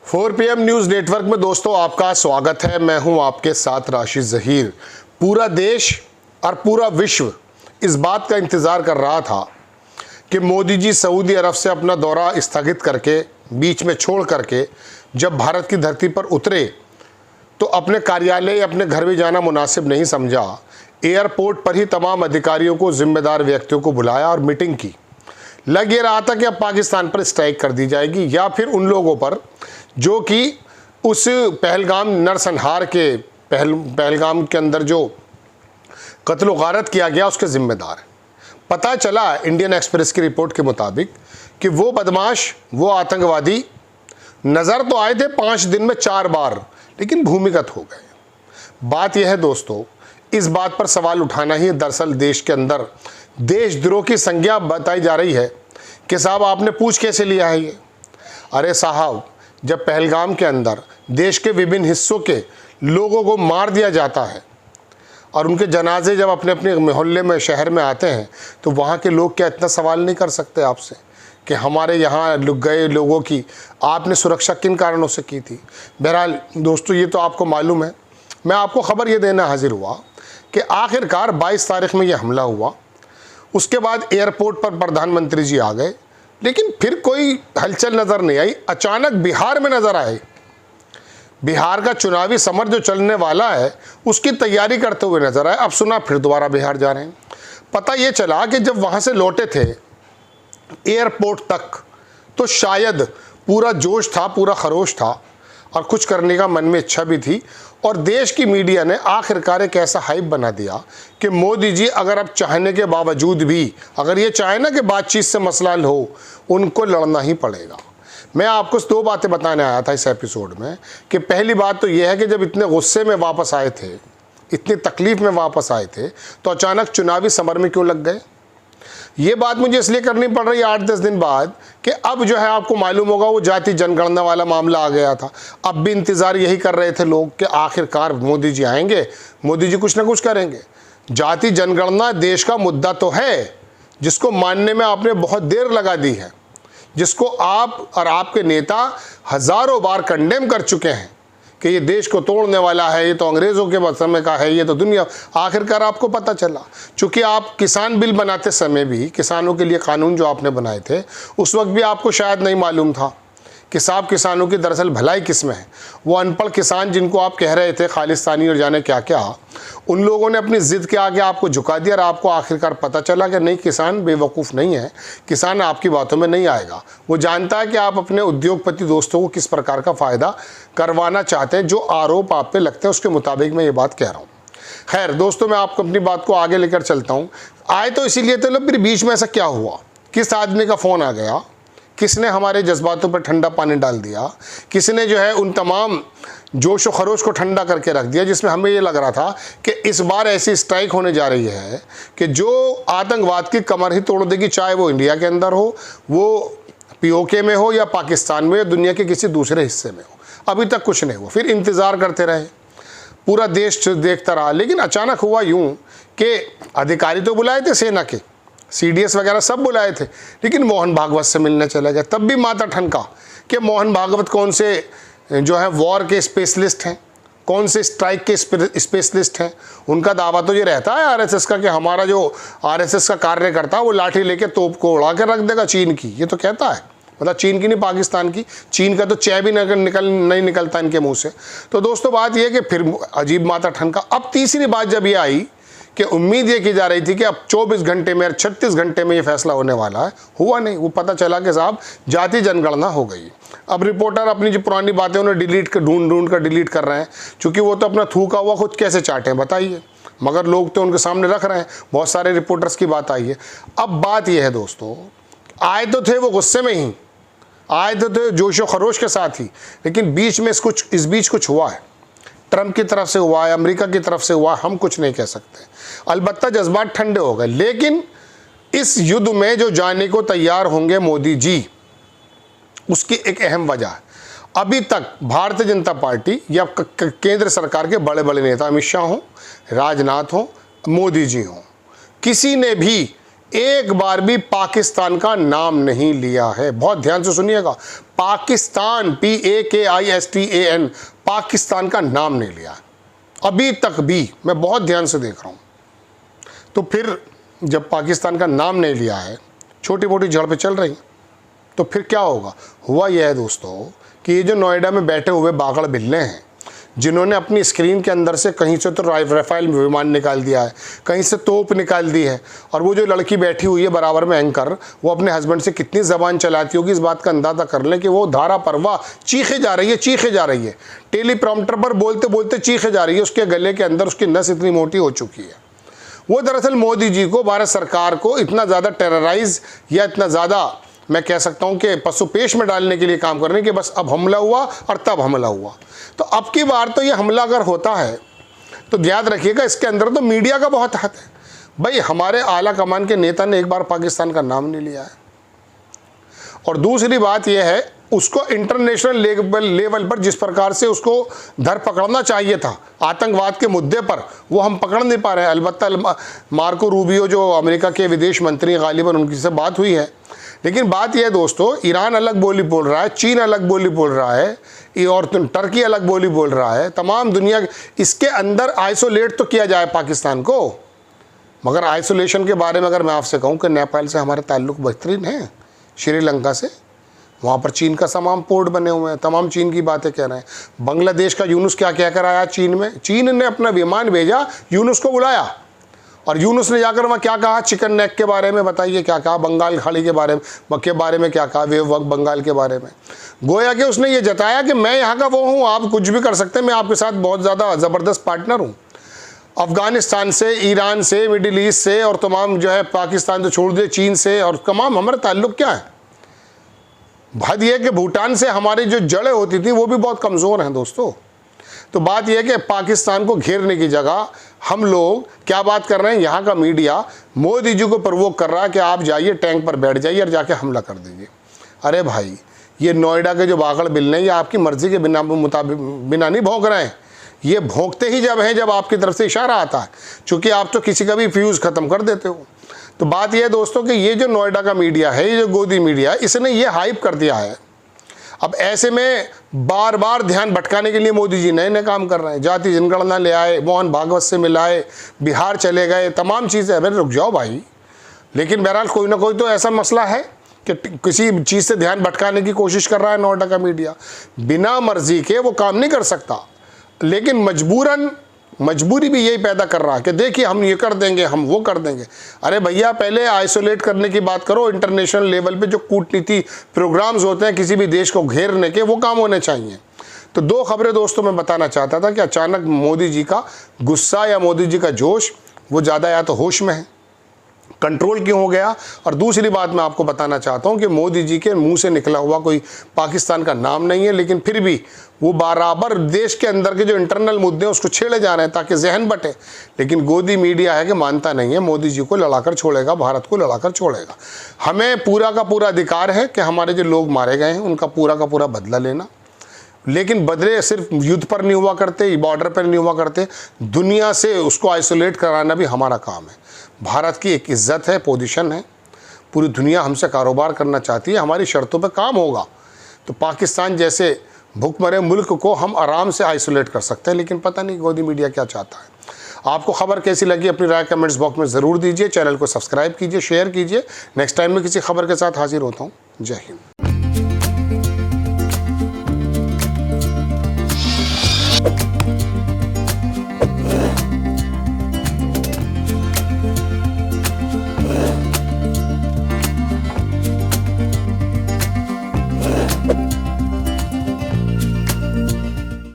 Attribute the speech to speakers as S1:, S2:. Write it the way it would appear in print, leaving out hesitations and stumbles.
S1: 4 PM news network में दोस्तों आपका स्वागत है। मैं हूं आपके साथ राशिद ज़हीर। पूरा देश और पूरा विश्व इस बात का इंतज़ार कर रहा था कि मोदी जी सऊदी अरब से अपना दौरा स्थगित करके बीच में छोड़ करके जब भारत की धरती पर उतरे तो अपने कार्यालय अपने घर में जाना मुनासिब नहीं समझा। एयरपोर्ट पर ही तमाम अधिकारियों को, जिम्मेदार व्यक्तियों को बुलाया और मीटिंग की। लग ये रहा था कि अब पाकिस्तान पर स्ट्राइक कर दी जाएगी या फिर उन लोगों पर जो कि उस पहलगाम नरसंहार के पहलगाम के अंदर जो कत्ल गारत किया गया उसके ज़िम्मेदार है। पता चला इंडियन एक्सप्रेस की रिपोर्ट के मुताबिक कि वो बदमाश, वो आतंकवादी नज़र तो आए थे 5 दिन में 4 बार, लेकिन भूमिगत हो गए। बात यह है दोस्तों, इस बात पर सवाल उठाना ही दरअसल देश के अंदर देशद्रोह की संज्ञा बताई जा रही है कि साहब आपने पूछ कैसे लिया है ये। अरे साहब, जब पहलगाम के अंदर देश के विभिन्न हिस्सों के लोगों को मार दिया जाता है और उनके जनाजे जब अपने अपने मोहल्ले में, शहर में आते हैं, तो वहाँ के लोग क्या इतना सवाल नहीं कर सकते आपसे कि हमारे यहाँ गए लोगों की आपने सुरक्षा किन कारणों से की थी। बहरहाल दोस्तों, ये तो आपको मालूम है। मैं आपको ख़बर ये देना हाजिर हुआ कि आखिरकार 22 तारीख में ये हमला हुआ। उसके बाद एयरपोर्ट पर प्रधानमंत्री जी आ गए, लेकिन फिर कोई हलचल नज़र नहीं आई। अचानक बिहार में नज़र आए। बिहार का चुनावी समर जो चलने वाला है उसकी तैयारी करते हुए नज़र आए। अब सुना फिर दोबारा बिहार जा रहे हैं। पता ये चला कि जब वहाँ से लौटे थे एयरपोर्ट तक तो शायद पूरा जोश था, पूरा खरोश था और कुछ करने का मन में इच्छा भी थी। और देश की मीडिया ने आखिरकार एक ऐसा हाइप बना दिया कि मोदी जी अगर अब चाहने के बावजूद भी, अगर ये चाहे ना कि बातचीत से मसला हल हो, उनको लड़ना ही पड़ेगा। मैं आपको 2 बातें बताने आया था इस एपिसोड में कि पहली बात तो यह है कि जब इतने गुस्से में वापस आए थे, इतनी तकलीफ़ में वापस आए थे, तो अचानक चुनावी समर में क्यों लग गए। ये बात मुझे इसलिए करनी पड़ रही है 8-10 दिन बाद कि अब जो है आपको मालूम होगा वो जाति जनगणना वाला मामला आ गया था। अब भी इंतज़ार यही कर रहे थे लोग कि आखिरकार मोदी जी आएंगे, मोदी जी कुछ ना कुछ करेंगे। जाति जनगणना देश का मुद्दा तो है जिसको मानने में आपने बहुत देर लगा दी है, जिसको आप और आपके नेता हज़ारों बार कंडेम कर चुके हैं कि ये देश को तोड़ने वाला है, ये तो अंग्रेज़ों के समय का है, ये तो दुनिया। आखिरकार आपको पता चला, चूँकि आप किसान बिल बनाते समय भी, किसानों के लिए कानून जो आपने बनाए थे, उस वक्त भी आपको शायद नहीं मालूम था कि साहब किसानों की दरअसल भलाई किस में है। वो अनपढ़ किसान जिनको आप कह रहे थे खालिस्तानी और जाने क्या क्या, उन लोगों ने अपनी ज़िद के आगे आपको झुका दिया और आपको आखिरकार पता चला कि नहीं, किसान बेवकूफ़ नहीं है, किसान आपकी बातों में नहीं आएगा। वो जानता है कि आप अपने उद्योगपति दोस्तों को किस प्रकार का फ़ायदा करवाना चाहते हैं। जो आरोप आप पे लगते हैं उसके मुताबिक मैं ये बात कह रहा हूँ। खैर दोस्तों, मैं आपको अपनी बात को आगे लेकर चलता हूँ। आए तो इसीलिए तो फिर बीच में ऐसा क्या हुआ, किस आदमी का फ़ोन आ गया, किसने हमारे जज्बातों पर ठंडा पानी डाल दिया, किसने जो है उन तमाम जोश व खरोश को ठंडा करके रख दिया, जिसमें हमें ये लग रहा था कि इस बार ऐसी स्ट्राइक होने जा रही है कि जो आतंकवाद की कमर ही तोड़ देगी, चाहे वो इंडिया के अंदर हो, वो POK में हो या पाकिस्तान में या दुनिया के किसी दूसरे हिस्से में हो। अभी तक कुछ नहीं हुआ, फिर इंतज़ार करते रहे, पूरा देश देखता रहा। लेकिन अचानक हुआ यूँ कि अधिकारी तो बुलाए थे, सेना के CDS वगैरह सब बुलाए थे, लेकिन मोहन भागवत से मिलने चले गए। तब भी माथा ठनका कि मोहन भागवत कौन से जो है वॉर के स्पेशलिस्ट हैं, कौन से स्ट्राइक के स्पेशलिस्ट हैं। उनका दावा तो ये रहता है RSS का कि हमारा जो RSS का कार्यकर्ता वो लाठी लेके तोप को उड़ा के रख देगा चीन की। ये तो कहता है, मतलब चीन की नहीं, पाकिस्तान की। चीन का तो चै भी नहीं निकलता इनके मुँह से। तो दोस्तों बात यह कि फिर अजीब माथा ठनका। अब तीसरी बात जब ये आई कि उम्मीद ये की जा रही थी कि अब 24 घंटे में, 36 घंटे में ये फैसला होने वाला है, हुआ नहीं। वो पता चला कि साहब जाति जनगणना हो गई। अब रिपोर्टर अपनी जो पुरानी बातें उन्हें ढूंढ कर डिलीट कर रहे हैं, क्योंकि वो तो अपना थूका हुआ खुद कैसे चाटें बताइए, मगर लोग तो उनके सामने रख रहे हैं। बहुत सारे रिपोर्टर्स की बात आई है। अब बात यह है दोस्तों, आए तो थे वो गुस्से में ही, आए तो थे जोश व खरोश के साथ ही, लेकिन बीच में इस बीच कुछ हुआ है। ट्रंप की तरफ से हुआ है, अमेरिका की तरफ से हुआ, हम कुछ नहीं कह सकते। अलबत्ता जज्बात ठंडे हो गए। लेकिन इस युद्ध में जो जाने को तैयार होंगे मोदी जी, उसकी एक अहम वजह है। अभी तक भारतीय जनता पार्टी या केंद्र सरकार के बड़े बड़े नेता, अमित शाह हों, राजनाथ हों, मोदी जी हों, किसी ने भी एक बार भी पाकिस्तान का नाम नहीं लिया है। बहुत ध्यान से सुनिएगा, पाकिस्तान, PAKISTAN, पाकिस्तान का नाम नहीं लिया है अभी तक भी। मैं बहुत ध्यान से देख रहा हूँ। तो फिर जब पाकिस्तान का नाम नहीं लिया है, छोटी मोटी झड़पें चल रही, तो फिर क्या होगा? हुआ यह है दोस्तों कि ये जो नोएडा में बैठे हुए बागड़ बिल्ले हैं, जिन्होंने अपनी स्क्रीन के अंदर से कहीं से तो राफेल विमान निकाल दिया है, कहीं से तोप निकाल दी है, और वो जो लड़की बैठी हुई है बराबर में एंकर, वो अपने हस्बैंड से कितनी ज़बान चलाती होगी, इस बात का अंदाज़ा कर लें कि वो धारा परवाह चीखे जा रही है, चीखे जा रही है, टेलीप्रॉम्प्टर पर बोलते बोलते चीखे जा रही है। उसके गले के अंदर उसकी नस इतनी मोटी हो चुकी है। वो दरअसल मोदी जी को, भारत सरकार को इतना ज़्यादा टेरराइज या इतना ज़्यादा मैं कह सकता हूं कि पशुपेश में डालने के लिए काम कर रहे हैं कि बस अब हमला हुआ और तब हमला हुआ। तो अब की बार तो ये हमला अगर होता है तो याद रखिएगा, इसके अंदर तो मीडिया का बहुत हाथ है। भाई हमारे आला कमान के नेता ने एक बार पाकिस्तान का नाम नहीं लिया है। और दूसरी बात यह है, उसको इंटरनेशनल लेवल पर जिस प्रकार से उसको धर पकड़ना चाहिए था आतंकवाद के मुद्दे पर, वो हम पकड़ नहीं पा रहे हैं। अलबत्ता मार्को रूबियो जो अमेरिका के विदेश मंत्री गालिबन, उनकी से बात हुई है। लेकिन बात यह है दोस्तों, ईरान अलग बोली बोल रहा है, चीन अलग बोली बोल रहा है, और टर्की अलग बोली बोल रहा है। तमाम दुनिया इसके अंदर आइसोलेट तो किया जाए पाकिस्तान को, मगर आइसोलेशन के बारे में अगर मैं आपसे कहूँ कि नेपाल से हमारे ताल्लुक़ बेहतरीन हैं, श्रीलंका से, वहाँ पर चीन का तमाम पोर्ट बने हुए हैं, तमाम चीन की बातें कह रहे हैं। बांग्लादेश का यूनुस क्या कहकर आया चीन में? चीन ने अपना विमान भेजा, यूनुस को बुलाया, और यूनुस ने जाकर वहाँ क्या कहा? चिकन नेक के बारे में बताइए क्या कहा, बंगाल खाड़ी के बारे में क्या कहा, वेव वक्त बंगाल के बारे में। गोया कि उसने ये जताया कि मैं यहाँ का वो हूँ, आप कुछ भी कर सकते हैं, मैं आपके साथ बहुत ज़्यादा ज़बरदस्त पार्टनर हूँ। अफ़गानिस्तान से, ईरान से, मिडिल ईस्ट से, और तमाम जो है पाकिस्तान तो छोड़ दे, चीन से, और तमाम हमारे ताल्लुक़ क्या है। बात यह है कि भूटान से हमारी जो जड़ें होती थी वो भी बहुत कमज़ोर हैं दोस्तों। तो बात यह है कि पाकिस्तान को घेरने की जगह हम लोग क्या बात कर रहे हैं, यहाँ का मीडिया मोदी जी को प्रवोक कर रहा है कि आप जाइए टैंक पर बैठ जाइए और जाके हमला कर दीजिए। अरे भाई, ये नोएडा के जो बागड़ बिल्ले हैं, ये आपकी मर्ज़ी के बिना नहीं भौंक रहे हैं। ये भौंकते ही जब हैं जब आपकी तरफ से इशारा आता है, चूँकि आप तो किसी का भी फ्यूज़ ख़त्म कर देते हो। तो बात यह है दोस्तों कि ये जो नोएडा का मीडिया है, ये जो गोदी मीडिया है, इसने ये हाइप कर दिया है। अब ऐसे में बार बार ध्यान भटकाने के लिए मोदी जी नए नए काम कर रहे हैं। जाति जनगणना ले आए, मोहन भागवत से मिलाए, बिहार चले गए, तमाम चीज़ें। अरे रुक जाओ भाई। लेकिन बहरहाल कोई ना कोई तो ऐसा मसला है कि किसी चीज़ से ध्यान भटकाने की कोशिश कर रहा है नोएडा का मीडिया। बिना मर्जी के वो काम नहीं कर सकता, लेकिन मजबूरी भी यही पैदा कर रहा है कि देखिए हम ये कर देंगे, हम वो कर देंगे। अरे भैया, पहले आइसोलेट करने की बात करो। इंटरनेशनल लेवल पे जो कूटनीति प्रोग्राम्स होते हैं किसी भी देश को घेरने के, वो काम होने चाहिए। तो दो खबरें दोस्तों मैं बताना चाहता था कि अचानक मोदी जी का गुस्सा या मोदी जी का जोश, वो ज़्यादा या तो होश में है, कंट्रोल क्यों हो गया। और दूसरी बात मैं आपको बताना चाहता हूं कि मोदी जी के मुंह से निकला हुआ कोई पाकिस्तान का नाम नहीं है, लेकिन फिर भी वो बराबर देश के अंदर के जो इंटरनल मुद्दे हैं उसको छेड़े जा रहे हैं ताकि जहन बटे। लेकिन गोदी मीडिया है कि मानता नहीं है, मोदी जी को लड़ाकर छोड़ेगा, भारत को लड़ाकर छोड़ेगा। हमें पूरा का पूरा अधिकार है कि हमारे जो लोग मारे गए हैं उनका पूरा का पूरा बदला लेना, लेकिन बदले सिर्फ युद्ध पर नहीं हुआ करते, बॉर्डर पर नहीं हुआ करते, दुनिया से उसको आइसोलेट कराना भी हमारा काम है। भारत की एक इज्जत है, पोजीशन है, पूरी दुनिया हमसे कारोबार करना चाहती है, हमारी शर्तों पर काम होगा तो पाकिस्तान जैसे भूखमरे मुल्क को हम आराम से आइसोलेट कर सकते हैं। लेकिन पता नहीं गोदी मीडिया क्या चाहता है। आपको खबर कैसी लगी अपनी राय कमेंट्स बॉक्स में ज़रूर दीजिए। चैनल को सब्सक्राइब कीजिए, शेयर कीजिए। नेक्स्ट टाइम में किसी खबर के साथ हाजिर होता हूँ। जय हिंद।